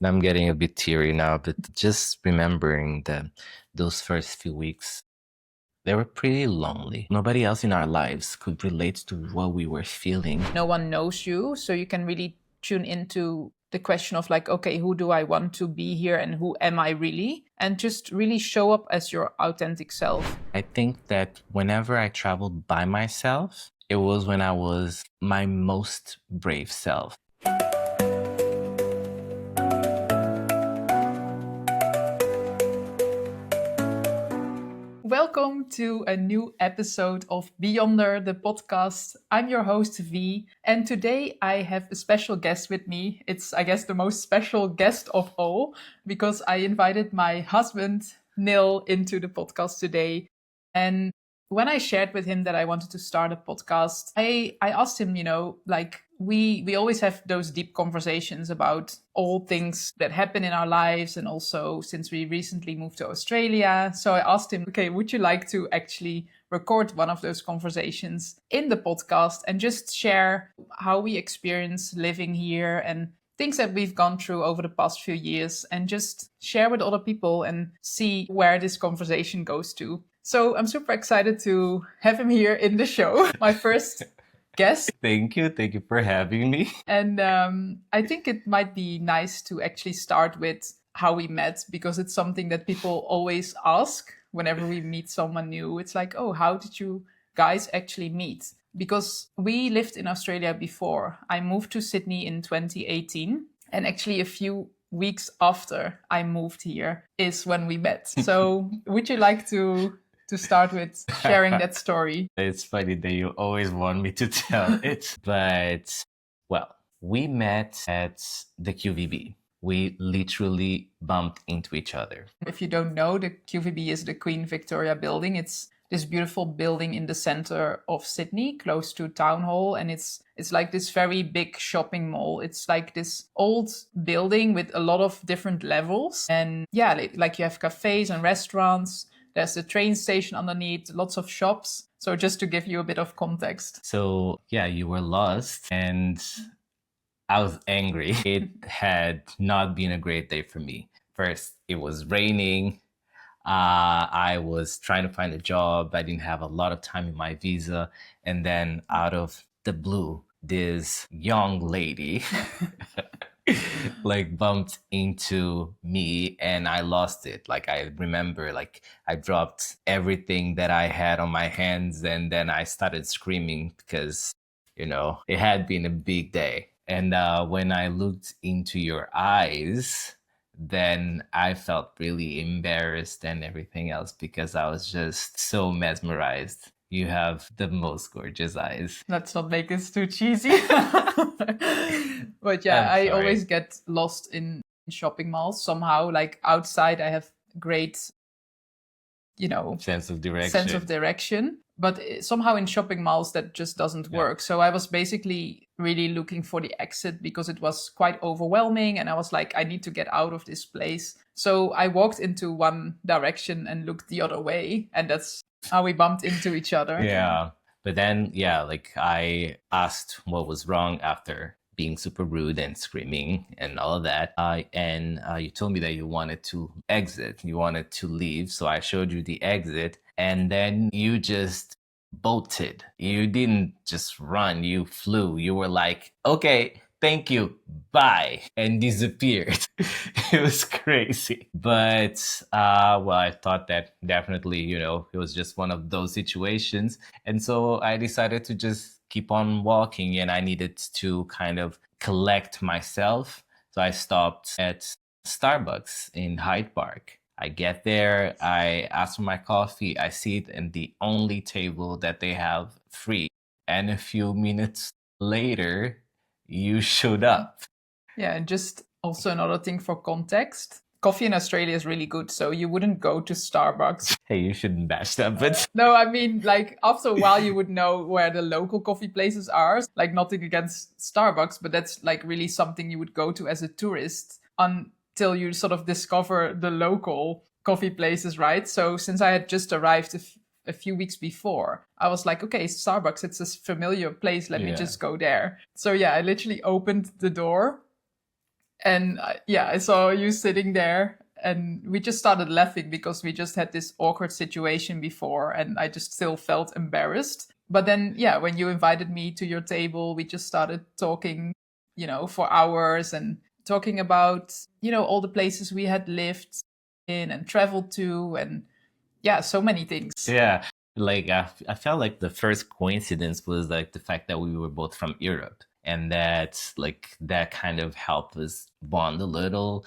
And I'm getting a bit teary now, but just remembering that those first few weeks, they were pretty lonely. Nobody else in our lives could relate to what we were feeling. No one knows you, so you can really tune into the question of like, okay, who do I want to be here and who am I really? And just really show up as your authentic self. I think that whenever I traveled by myself, it was when I was my most brave self. Welcome to a new episode of Beyonder, the podcast. I'm your host, V, and today I have a special guest with me. It's, I guess, the most special guest of all, because I invited my husband, NilL, into the podcast today. And when I shared with him that I wanted to start a podcast, I asked him, we always have those deep conversations about all things that happen in our lives, and also since we recently moved to Australia. So I asked him, okay, would you like to actually record one of those conversations in the podcast and just share how we experience living here and things that we've gone through over the past few years, and just share with other people and see where this conversation goes to. So I'm super excited to have him here in the show. My first guest. Thank you for having me. And I think it might be nice to actually start with how we met, because it's something that people always ask whenever we meet someone new. It's like, oh, how did you guys actually meet? Because we lived in Australia before. I moved to Sydney in 2018, and actually a few weeks after I moved here is when we met. So would you like to start with sharing that story? It's funny that you always want me to tell it. But, well, we met at the QVB. We literally bumped into each other. If you don't know, the QVB is the Queen Victoria building. It's this beautiful building in the center of Sydney, close to Town Hall. And it's like this very big shopping mall. It's like this old building with a lot of different levels. And yeah, like you have cafes and restaurants. There's a train station underneath, lots of shops. So just to give you a bit of context. So yeah, you were lost and I was angry. It had not been a great day for me. First, it was raining. I was trying to find a job. I didn't have a lot of time in my visa. And then out of the blue, this young lady like bumped into me and I lost it. Like I remember, like I dropped everything that I had on my hands, and then I started screaming because, it had been a big day. And when I looked into your eyes, then I felt really embarrassed and everything else, because I was just so mesmerized. You have the most gorgeous eyes. Let's not make this too cheesy. But yeah, I always get lost in shopping malls somehow. Like outside, I have great, sense of direction. But somehow in shopping malls, that just doesn't work. So I was basically really looking for the exit because it was quite overwhelming. And I was like, I need to get out of this place. So I walked into one direction and looked the other way. And that's how we bumped into each other. Yeah. But then, like I asked what was wrong after being super rude and screaming and all of that. And you told me that you wanted to exit. You wanted to leave. So I showed you the exit. And then you just bolted. You didn't just run. You flew. You were like, okay, thank you, bye, and disappeared. It was crazy. But, I thought that definitely, it was just one of those situations. And so I decided to just keep on walking, and I needed to kind of collect myself. So I stopped at Starbucks in Hyde Park. I get there, I ask for my coffee, I sit at the only table that they have free. And a few minutes later, you showed up. Yeah, and just also another thing for context. Coffee in Australia is really good, so you wouldn't go to Starbucks. Hey, you shouldn't bash that, but... No, I mean, like, after a while you would know where the local coffee places are. Like, nothing against Starbucks, but that's like really something you would go to as a tourist until you sort of discover the local coffee places, right? So since I had just arrived a few weeks before, I was like, okay, Starbucks, it's a familiar place. Let me just go there. So yeah, I literally opened the door And yeah, I saw you sitting there, and we just started laughing because we just had this awkward situation before, and I just still felt embarrassed. But then, yeah, when you invited me to your table, we just started talking, for hours and talking about, all the places we had lived in and traveled to, and yeah, so many things. Yeah, like I felt like the first coincidence was like the fact that we were both from Europe, and that kind of helped us bond a little.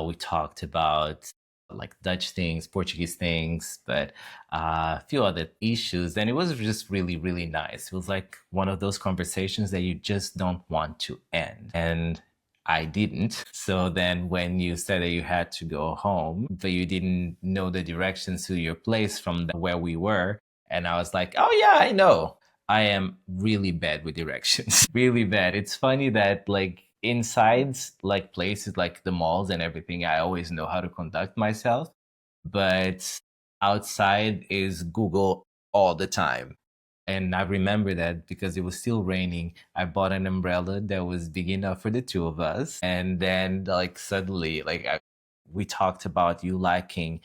We talked about like Dutch things, Portuguese things, but a few other issues, and it was just really, really nice. It was like one of those conversations that you just don't want to end, and I didn't. So then when you said that you had to go home, but you didn't know the directions to your place from where we were, and I was like, oh yeah, I know. I am really bad with directions. Really bad. It's funny that like inside like places like the malls and everything, I always know how to conduct myself, but outside is Google all the time. And I remember that because it was still raining, I bought an umbrella that was big enough for the two of us. And then, like, suddenly, we talked about you liking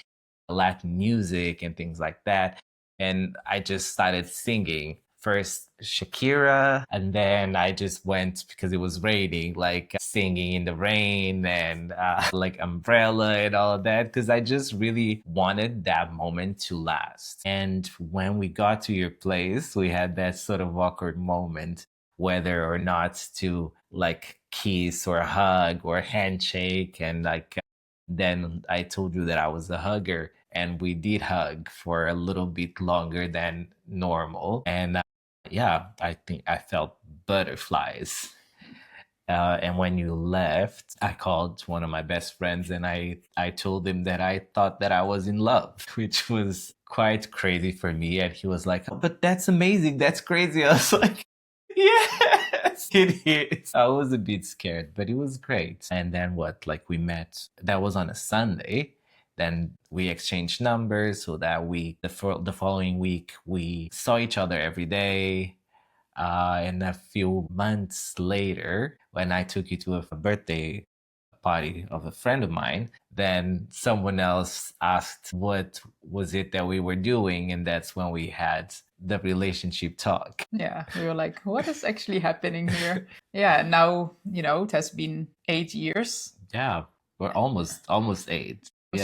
Latin music and things like that. And I just started singing. First Shakira, and then I just went because it was raining, like singing in the rain and like umbrella and all of that, because I just really wanted that moment to last. And when we got to your place, we had that sort of awkward moment, whether or not to like kiss or hug or handshake. And like, then I told you that I was a hugger, and we did hug for a little bit longer than normal. And yeah, I think I felt butterflies. And when you left, I called one of my best friends and I told him that I thought that I was in love, which was quite crazy for me. And he was like, "Oh, but that's amazing. That's crazy." I was like, yes, it is. I was a bit scared, but it was great. And then what? Like we met, that was on a Sunday. Then we exchanged numbers so that the following week, we saw each other every day. And a few months later, when I took you to a birthday party of a friend of mine, then someone else asked what was it that we were doing, and that's when we had the relationship talk. Yeah, we were like, what is actually happening here? Yeah, now, it has been 8 years. Yeah, we're almost eight. Almost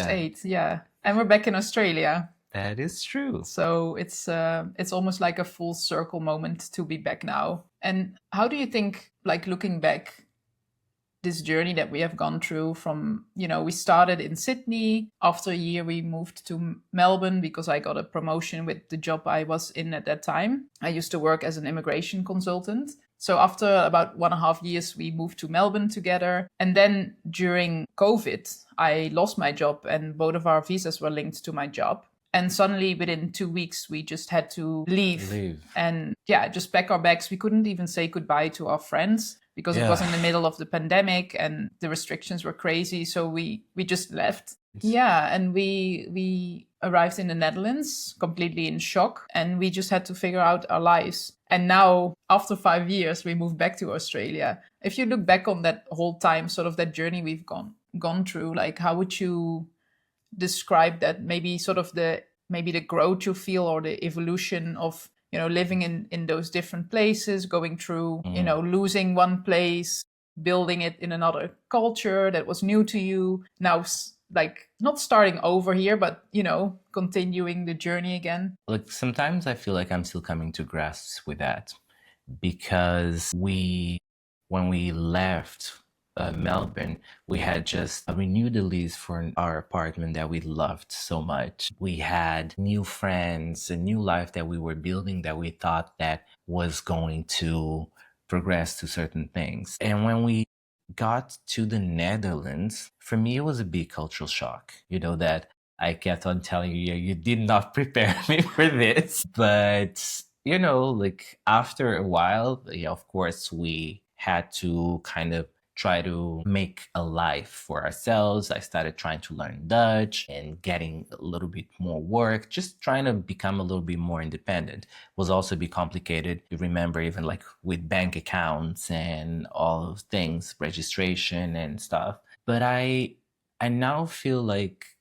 Yeah, 8, yeah. And we're back in Australia. that is true. So it's almost like a full circle moment to be back now. And how do you think, like looking back, this journey that we have gone through from, we started in Sydney. After a year, we moved to Melbourne because I got a promotion with the job I was in at that time. I used to work as an immigration consultant. So after about 1.5 years, we moved to Melbourne together. And then during COVID, I lost my job and both of our visas were linked to my job. And suddenly within 2 weeks, we just had to leave. And yeah, just pack our bags. We couldn't even say goodbye to our friends because it was in the middle of the pandemic and the restrictions were crazy. So we just left. Yeah, and we arrived in the Netherlands completely in shock, and we just had to figure out our lives. And now, after 5 years, we moved back to Australia. If you look back on that whole time, sort of that journey we've gone through, like how would you describe that? Maybe sort of the growth you feel or the evolution of living in those different places, going through losing one place, building it in another culture that was new to you, now like not starting over here, but continuing the journey again. Like sometimes I feel like I'm still coming to grasp with that, because when we left Melbourne, we had just renewed the lease for our apartment that we loved so much. We had new friends, a new life that we were building that we thought that was going to progress to certain things. And when we got to the Netherlands, for me, it was a big cultural shock. That I kept on telling you, you did not prepare me for this. But, like after a while, yeah, of course, we had to kind of try to make a life for ourselves. I started trying to learn Dutch and getting a little bit more work, just trying to become a little bit more independent. Was also be complicated. You remember, even like with bank accounts and all those things, registration and stuff. But I now feel like,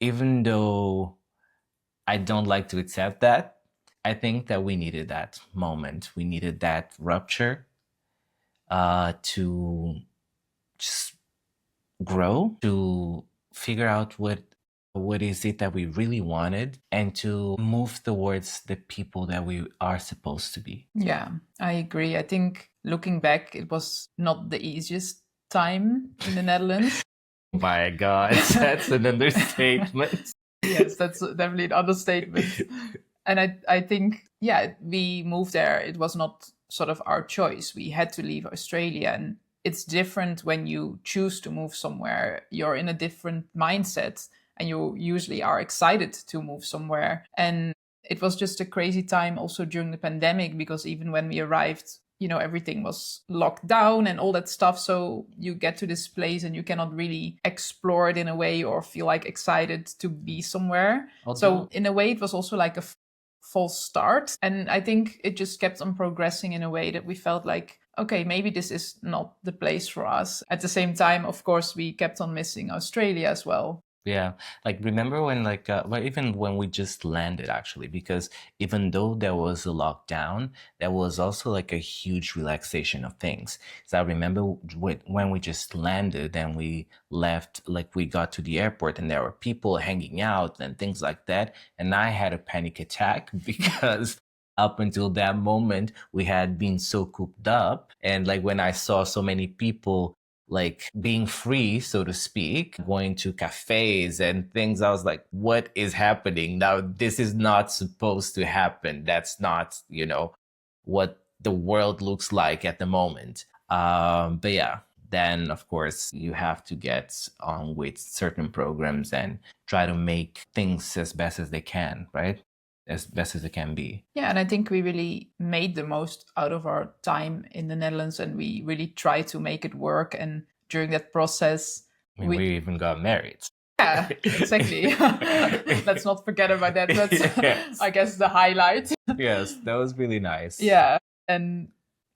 even though I don't like to accept that, I think that we needed that moment. We needed that rupture to just grow, to figure out what is it that we really wanted, and to move towards the people that we are supposed to be. Yeah, I agree. I think looking back, it was not the easiest time in the Netherlands. My God, that's an understatement. Yes, that's definitely an understatement. And I think, yeah, we moved there. It was not sort of our choice. We had to leave Australia. And it's different when you choose to move somewhere. You're in a different mindset and you usually are excited to move somewhere. And it was just a crazy time also during the pandemic, because even when we arrived, everything was locked down and all that stuff. So you get to this place and you cannot really explore it in a way or feel like excited to be somewhere. So in a way, it was also like a false start. And I think it just kept on progressing in a way that we felt like, okay, maybe this is not the place for us. At the same time, of course, we kept on missing Australia as well. Yeah, like remember when well, even when we just landed, actually, because even though there was a lockdown, there was also like a huge relaxation of things. So I remember when we just landed and we left, like we got to the airport and there were people hanging out and things like that. And I had a panic attack because up until that moment, we had been so cooped up. And like when I saw so many people like being free, so to speak, going to cafes and things, I was like, what is happening now? This is not supposed to happen. That's not, what the world looks like at the moment. But yeah, then of course you have to get on with certain programs and try to make things as best as they can, right? As best as it can be. Yeah, and I think we really made the most out of our time in the Netherlands, and we really tried to make it work. And during that process, I mean, we even got married. Yeah, exactly. Let's not forget about that. That's, yes. I guess, the highlight. Yes, that was really nice. Yeah, and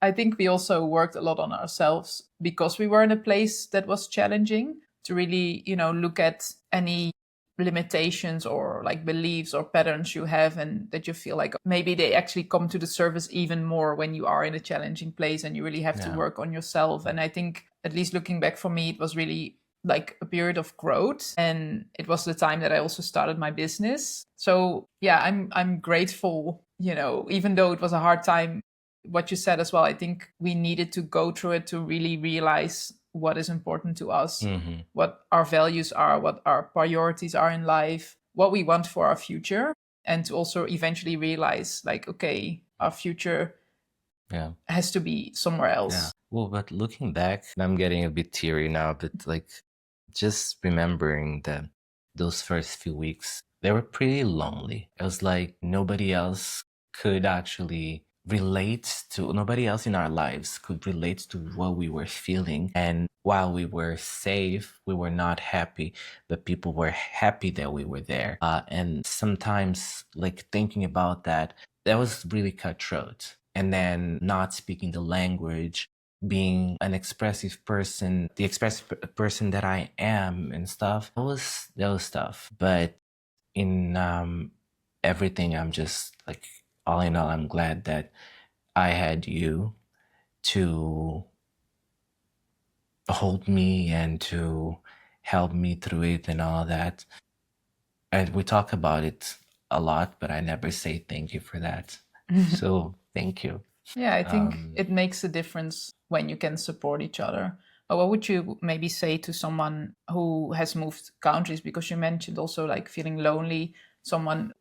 I think we also worked a lot on ourselves because we were in a place that was challenging to really, look at any limitations or like beliefs or patterns you have, and that you feel like maybe they actually come to the surface even more when you are in a challenging place and you really have to work on yourself. And I think, at least looking back, for me, it was really like a period of growth, and it was the time that I also started my business. So yeah, I'm grateful, even though it was a hard time. What you said as well, I think we needed to go through it to really realize what is important to us, what our values are, what our priorities are in life, what we want for our future, and to also eventually realize, like, okay, our future has to be somewhere else. Yeah. Well, but looking back, I'm getting a bit teary now, but like just remembering that those first few weeks, they were pretty lonely. It was like nobody else could actually nobody else in our lives could relate to what we were feeling. And while we were safe, we were not happy, but people were happy that we were there. And sometimes, like thinking about that, that was really cutthroat. And then not speaking the language, being an expressive person, the expressive person that I am and stuff, that was tough. But in everything, I'm just like, all in all, I'm glad that I had you to hold me and to help me through it and all that. And we talk about it a lot, but I never say thank you for that. So thank you. Yeah, I think it makes a difference when you can support each other. But what would you maybe say to someone who has moved countries? Because you mentioned also like feeling lonely. Someone,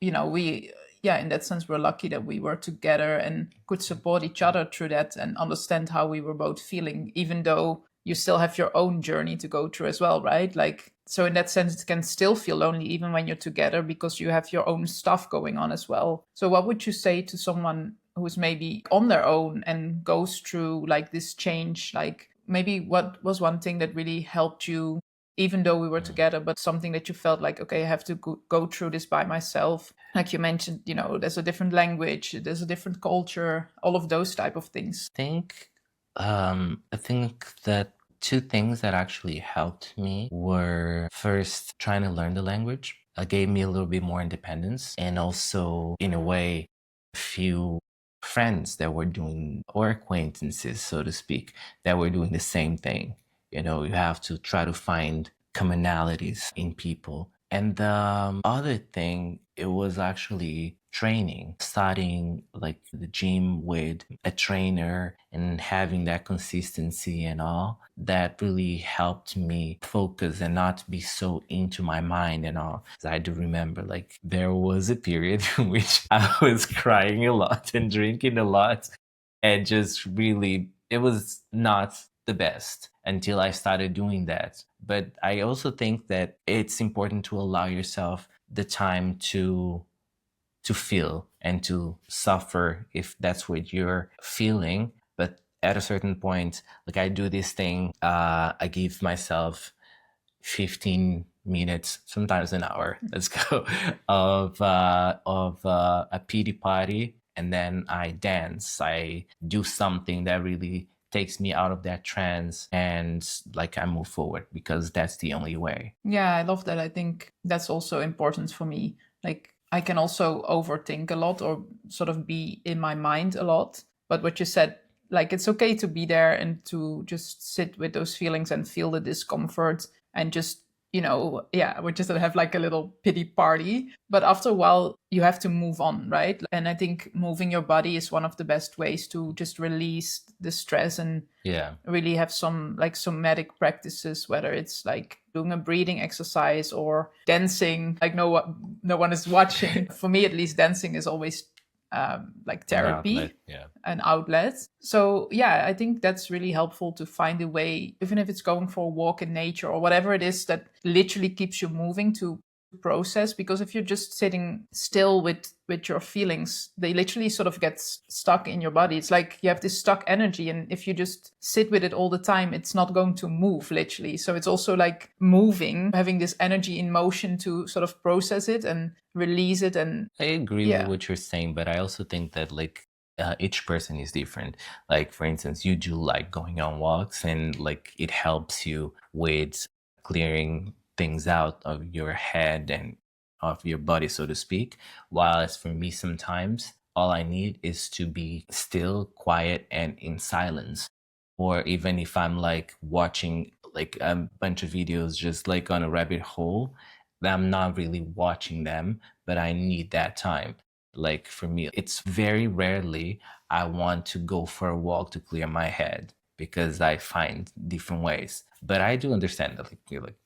in that sense, we're lucky that we were together and could support each other through that and understand how we were both feeling, even though you still have your own journey to go through as well, right? Like, so in that sense, it can still feel lonely even when you're together because you have your own stuff going on as well. So what would you say to someone who's maybe on their own and goes through like this change, like maybe what was one thing that really helped you, even though we were Mm. together, but something that you felt like, okay, I have to go through this by myself? Like you mentioned, there's a different language, there's a different culture, all of those type of things. I think that two things that actually helped me were first trying to learn the language. It gave me a little bit more independence, and also in a way, a few friends that were doing, or acquaintances, so to speak, that were doing the same thing. You have to try to find commonalities in people. And the other thing, it was actually training, starting like the gym with a trainer and having that consistency and all. That really helped me focus and not be so into my mind and all. 'Cause I do remember like there was a period in which I was crying a lot and drinking a lot, and just really, it was not the best until I started doing that. But I also think that it's important to allow yourself the time to feel and to suffer if that's what you're feeling. But at a certain point, like I do this thing, I give myself 15 minutes, sometimes an hour, let's go, of a pity party, and then I dance. I do something that really takes me out of that trance, and like I move forward, because that's the only way. Yeah, I love that. I think that's also important for me. Like, I can also overthink a lot or sort of be in my mind a lot. But what you said, like, it's okay to be there and to just sit with those feelings and feel the discomfort and just, yeah, we just have like a little pity party. But after a while, you have to move on, right? And I think moving your body is one of the best ways to just release the stress and Yeah. really have some like somatic practices, whether it's like doing a breathing exercise or dancing, like no one is watching. For me at least, dancing is always like An therapy, outlet. Yeah. an outlet. So yeah, I think that's really helpful to find a way, even if it's going for a walk in nature or whatever it is that literally keeps you moving, to process. Because if you're just sitting still with your feelings, they literally sort of get stuck in your body. It's like you have this stuck energy, and if you just sit with it all the time, it's not going to move, literally. So it's also like moving, having this energy in motion to sort of process it and release it. And I agree with yeah. what you're saying, but I also think that like each person is different. Like for instance, you do like going on walks, and like it helps you with clearing things out of your head and of your body, so to speak. While as for me, sometimes all I need is to be still, quiet, and in silence. Or even if I'm like watching like a bunch of videos just like on a rabbit hole, I'm not really watching them, but I need that time. Like for me, it's very rarely I want to go for a walk to clear my head, because I find different ways. But I do understand that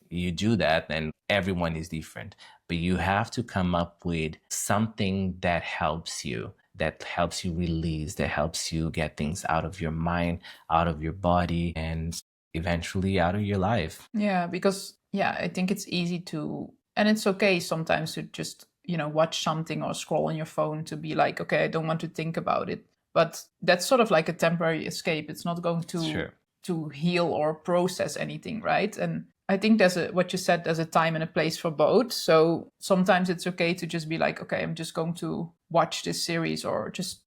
you do that, and everyone is different. But you have to come up with something that helps you release, that helps you get things out of your mind, out of your body, and eventually out of your life. Yeah, because yeah, I think it's easy to, and it's okay sometimes to just, watch something or scroll on your phone to be like, okay, I don't want to think about it. But that's sort of like a temporary escape. It's not going Sure. to heal or process anything, right? And I think there's what you said, there's a time and a place for both. So sometimes it's okay to just be like, okay, I'm just going to watch this series, or just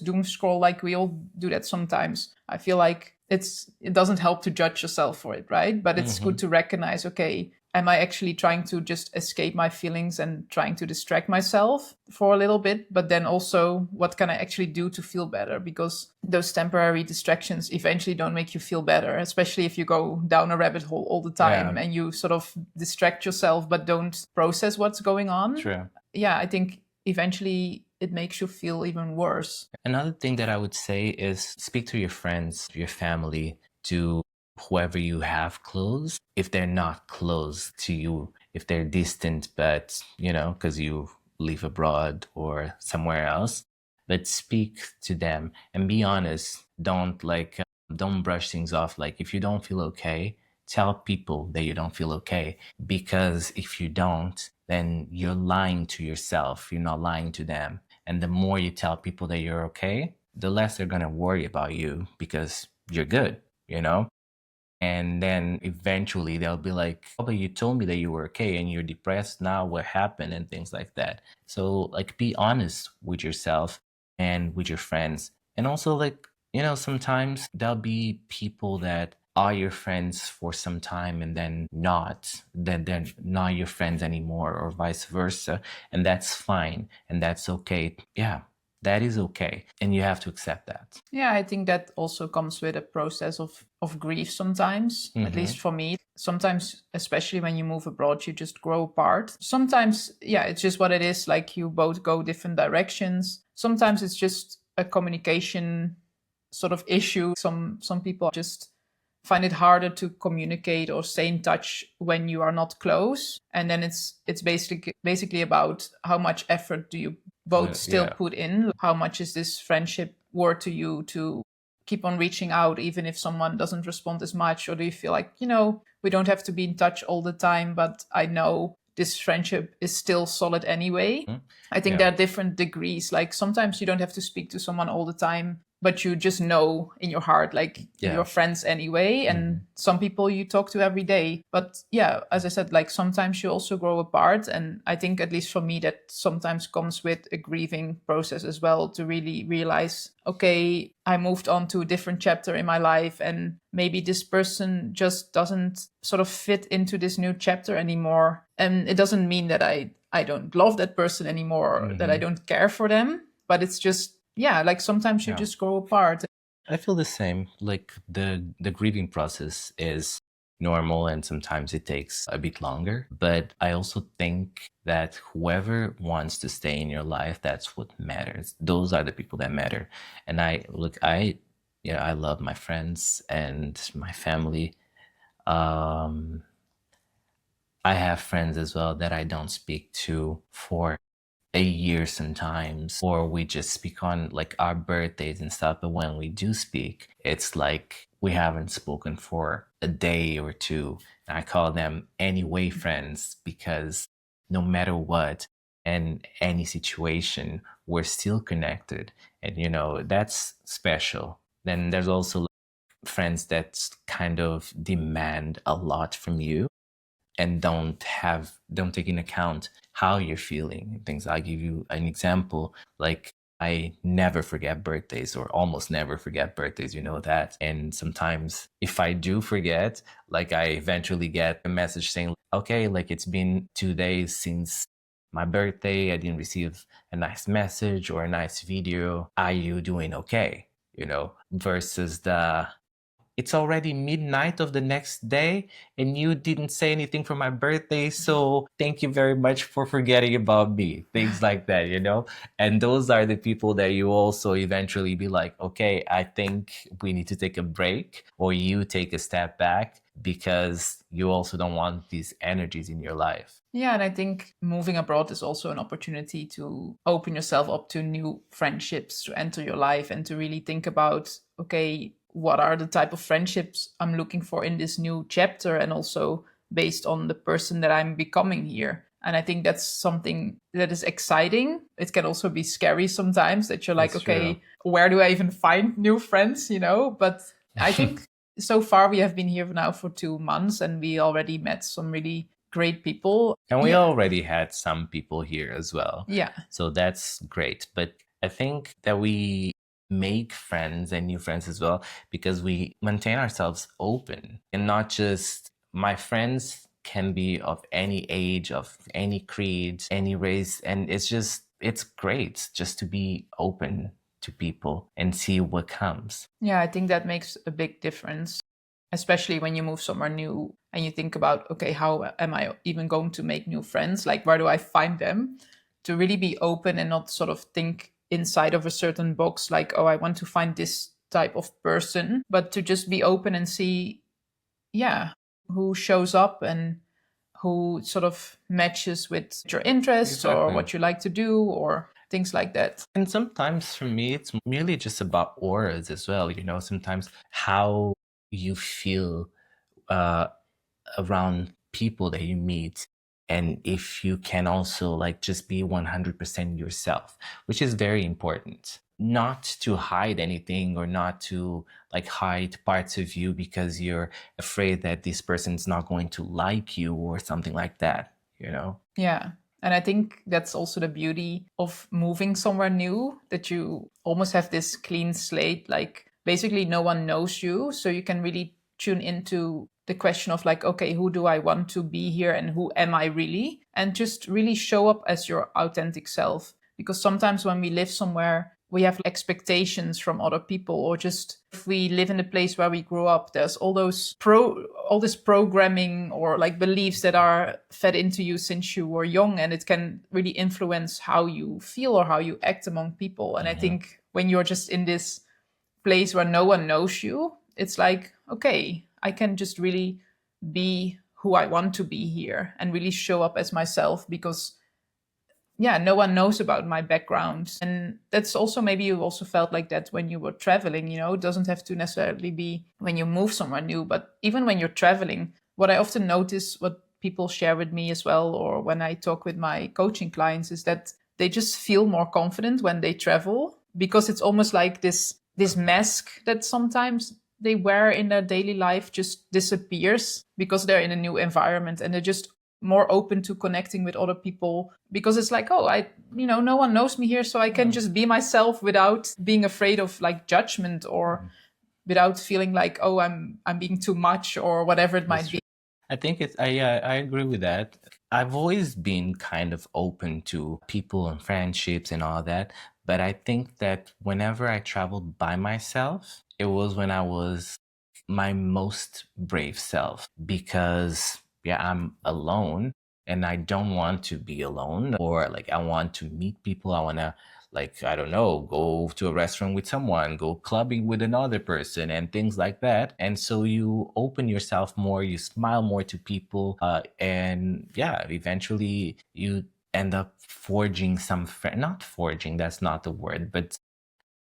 doom scroll, like we all do that sometimes. I feel like it doesn't help to judge yourself for it, right? But it's good to recognize, okay, am I actually trying to just escape my feelings and trying to distract myself for a little bit? But then also, what can I actually do to feel better? Because those temporary distractions eventually don't make you feel better, especially if you go down a rabbit hole all the time Yeah. and you sort of distract yourself but don't process what's going on. True. Yeah, I think eventually it makes you feel even worse. Another thing that I would say is speak to your friends, your family, to whoever you have close. If they're not close to you, if they're distant, but because you live abroad or somewhere else, but speak to them and be honest. Don't brush things off. Like if you don't feel okay, tell people that you don't feel okay, because if you don't, then you're lying to yourself. You're not lying to them. And the more you tell people that you're okay, the less they're going to worry about you because you're good, you know? And then eventually they'll be like, oh, but you told me that you were okay and you're depressed now. What happened? And things like that. So, like, be honest with yourself and with your friends. And also, like, sometimes there'll be people that are your friends for some time and then then they're not your friends anymore, or vice versa. And that's fine. And that's okay. Yeah, that is okay. And you have to accept that. Yeah, I think that also comes with a process of grief sometimes, at least for me. Sometimes, especially when you move abroad, you just grow apart. Sometimes, yeah, it's just what it is. Like you both go different directions. Sometimes it's just a communication sort of issue. Some people just find it harder to communicate or stay in touch when you are not close. And then it's basically about how much effort do you both still Yeah. put in. How much is this friendship worth to you to keep on reaching out even if someone doesn't respond as much? Or do you feel like, we don't have to be in touch all the time, but I know this friendship is still solid anyway? I think there Yeah. are different degrees. Like sometimes you don't have to speak to someone all the time, but you just know in your heart, like Yeah. you're friends anyway. And some people you talk to every day. But yeah, as I said, like sometimes you also grow apart. And I think, at least for me, that sometimes comes with a grieving process as well, to really realize, okay, I moved on to a different chapter in my life, and maybe this person just doesn't sort of fit into this new chapter anymore. And it doesn't mean that I don't love that person anymore, or that I don't care for them, but it's just, yeah, like sometimes you just grow apart. I feel the same. Like the grieving process is normal and sometimes it takes a bit longer. But I also think that whoever wants to stay in your life, that's what matters. Those are the people that matter. And I love my friends and my family. Um, I have friends as well that I don't speak to for a year sometimes, or we just speak on like our birthdays and stuff. But when we do speak, it's like we haven't spoken for a day or two. And I call them anyway friends, because no matter what and any situation, we're still connected. And, that's special. Then there's also like friends that kind of demand a lot from you and don't take into account how you're feeling and things. I'll give you an example. Like, I never forget birthdays, or almost never forget birthdays, you know that. And sometimes if I do forget, like, I eventually get a message saying, okay, like, it's been 2 days since my birthday. I didn't receive a nice message or a nice video. Are you doing okay? Versus it's already midnight of the next day and you didn't say anything for my birthday. So thank you very much for forgetting about me. Things like that. And those are the people that you also eventually be like, okay, I think we need to take a break, or you take a step back, because you also don't want these energies in your life. Yeah, and I think moving abroad is also an opportunity to open yourself up to new friendships to enter your life, and to really think about, okay, what are the type of friendships I'm looking for in this new chapter, and also based on the person that I'm becoming here. And I think that's something that is exciting. It can also be scary sometimes, that you're like, That's okay, true. where do I even find new friends, But I think so far we have been here now for 2 months, and we already met some really great people. And we Yeah. already had some people here as well. Yeah. So that's great. But I think that we make friends and new friends as well because we maintain ourselves open, and not just my friends can be of any age, of any creed, any race. And it's great just to be open to people and see what comes. Yeah, I think that makes a big difference, especially when you move somewhere new and you think about, okay, how am I even going to make new friends? Like, where do I find them? To really be open and not sort of think inside of a certain box, like, oh, I want to find this type of person, but to just be open and see, yeah, who shows up and who sort of matches with your interests or Exactly. what you like to do or things like that. And sometimes for me, it's merely just about auras as well. Sometimes how you feel uh, around people that you meet. And if you can also like just be 100% yourself, which is very important, not to hide anything or not to like hide parts of you because you're afraid that this person's not going to like you or something like that, you know? Yeah. And I think that's also the beauty of moving somewhere new, that you almost have this clean slate. Like basically, no one knows you. So you can really tune into the question of like, okay, who do I want to be here and who am I really? And just really show up as your authentic self. Because sometimes when we live somewhere, we have expectations from other people, or just if we live in the place where we grew up, there's all this programming or like beliefs that are fed into you since you were young, and it can really influence how you feel or how you act among people. And I think when you're just in this place where no one knows you, it's like, okay, I can just really be who I want to be here and really show up as myself, because yeah, no one knows about my background. And that's also, maybe you also felt like that when you were traveling. It doesn't have to necessarily be when you move somewhere new, but even when you're traveling, what I often notice, what people share with me as well, or when I talk with my coaching clients, is that they just feel more confident when they travel, because it's almost like this mask that sometimes they wear in their daily life just disappears because they're in a new environment, and they're just more open to connecting with other people, because it's like, oh, no one knows me here, so I can just be myself without being afraid of like judgment, or without feeling like, oh, I'm being too much or whatever it might be. I think I agree with that. I've always been kind of open to people and friendships and all that, but I think that whenever I traveled by myself, it was when I was my most brave self, because yeah, I'm alone and I don't want to be alone, or like I want to meet people. I want to, like, I don't know, go to a restaurant with someone, go clubbing with another person and things like that. And so you open yourself more, you smile more to people, and yeah, eventually you end up forging some friend, not forging, that's not the word, but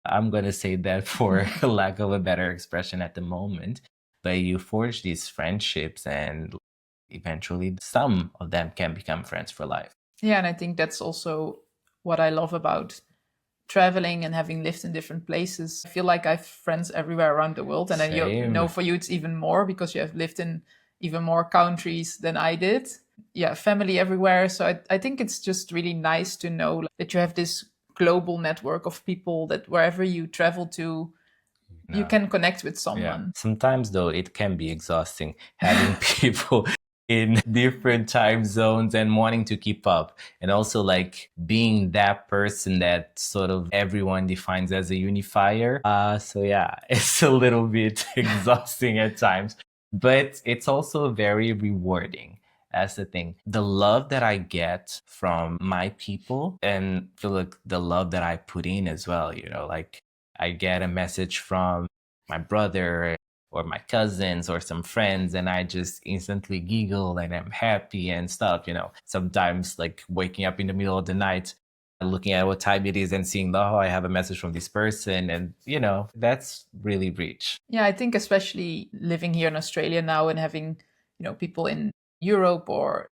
I'm going to say that for lack of a better expression at the moment. But you forge these friendships, and eventually some of them can become friends for life. Yeah, and I think that's also what I love about traveling and having lived in different places. I feel like I have friends everywhere around the world, and then Same. for you it's even more, because you have lived in even more countries than I did. Yeah, family everywhere. So I think it's just really nice to know that you have this global network of people, that wherever you travel to, you can connect with Yeah. someone. Sometimes, though, it can be exhausting having people in different time zones and wanting to keep up. And also, like, being that person that sort of everyone defines as a unifier. So, yeah, it's a little bit exhausting at times, but it's also very rewarding. That's the thing. The love that I get from my people, and feel like the love that I put in as well, like I get a message from my brother or my cousins or some friends, and I just instantly giggle and I'm happy and stuff. Sometimes like waking up in the middle of the night, looking at what time it is and seeing, oh, I have a message from this person. And, that's really rich. Yeah, I think especially living here in Australia now and having, people in Europe or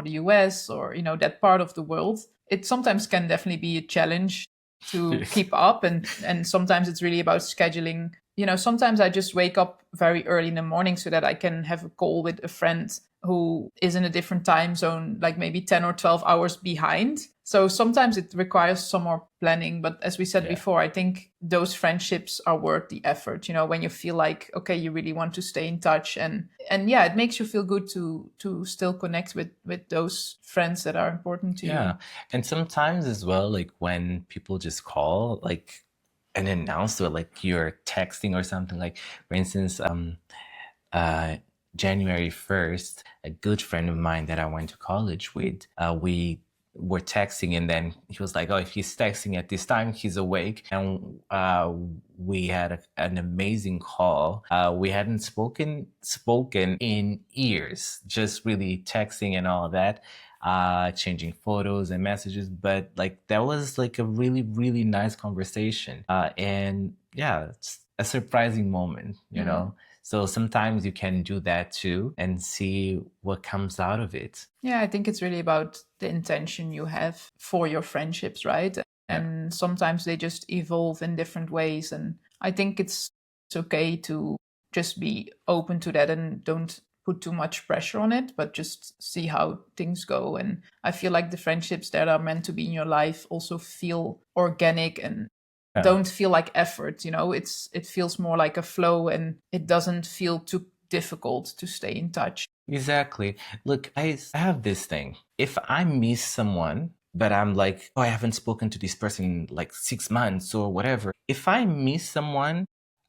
the US, or, that part of the world, it sometimes can definitely be a challenge to keep up, and sometimes it's really about scheduling. Sometimes I just wake up very early in the morning so that I can have a call with a friend who is in a different time zone, like maybe 10 or 12 hours behind. So sometimes it requires some more planning. But as we said before, I think those friendships are worth the effort, when you feel like, okay, you really want to stay in touch. And yeah, it makes you feel good to still connect with those friends that are important to you. Yeah. And sometimes as well, like when people just call, like an announcer, like you're texting or something, like for instance, uh, January 1st, a good friend of mine that I went to college with, we were texting, and then he was like, oh, if he's texting at this time, he's awake. And we had an amazing call. We hadn't spoken in years, just really texting and all of that, changing photos and messages. But like that was like a really, really nice conversation. And yeah, it's a surprising moment, you know? So sometimes you can do that too and see what comes out of it. Yeah, I think it's really about the intention you have for your friendships, right? Yeah. And sometimes they just evolve in different ways. And I think it's okay to just be open to that and don't put too much pressure on it, but just see how things go. And I feel like the friendships that are meant to be in your life also feel organic and Yeah. don't feel like effort. It feels more like a flow, and it doesn't feel too difficult to stay in touch. Exactly. Look, I have this thing. If I miss someone, but I'm like, oh, I haven't spoken to this person in like 6 months or whatever. If I miss someone,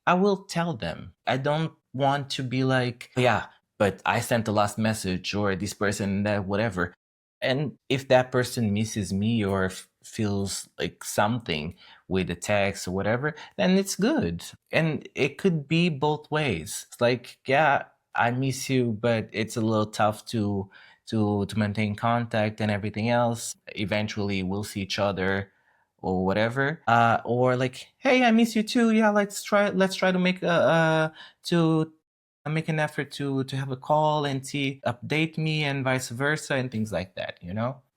I will tell them. I don't want to be like, "Oh, yeah, but I sent the last message or this person that whatever." And if that person misses me or feels like something with a text or whatever, then it's good. And it could be both ways. It's like, yeah, I miss you, but it's a little tough to maintain contact and everything else. Eventually, we'll see each other or whatever. Or like, hey, I miss you too. Yeah, let's try to make an effort to have a call and see update me and vice versa and things like that.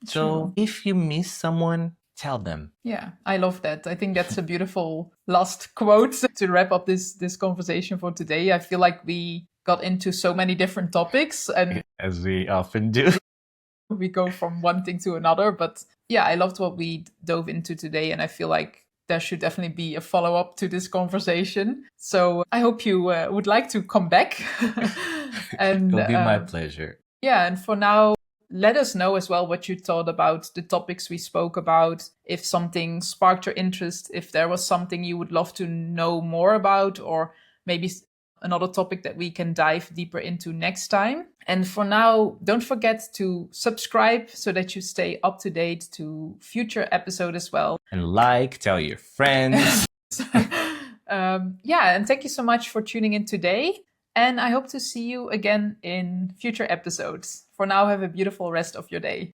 So True. if you miss someone, tell them. Yeah, I love that. I think that's a beautiful last quote to wrap up this conversation for today. I feel like we got into so many different topics and As we often do. we go from one thing to another. But yeah, I loved what we dove into today, and I feel like there should definitely be a follow up to this conversation. So I hope you would like to come back. And It'll be my pleasure. yeah, and for now, let us know as well what you thought about the topics we spoke about. If something sparked your interest, if there was something you would love to know more about, or maybe another topic that we can dive deeper into next time. And for now, don't forget to subscribe so that you stay up to date to future episodes as well. And tell your friends. Yeah, and thank you so much for tuning in today. And I hope to see you again in future episodes. For now, have a beautiful rest of your day.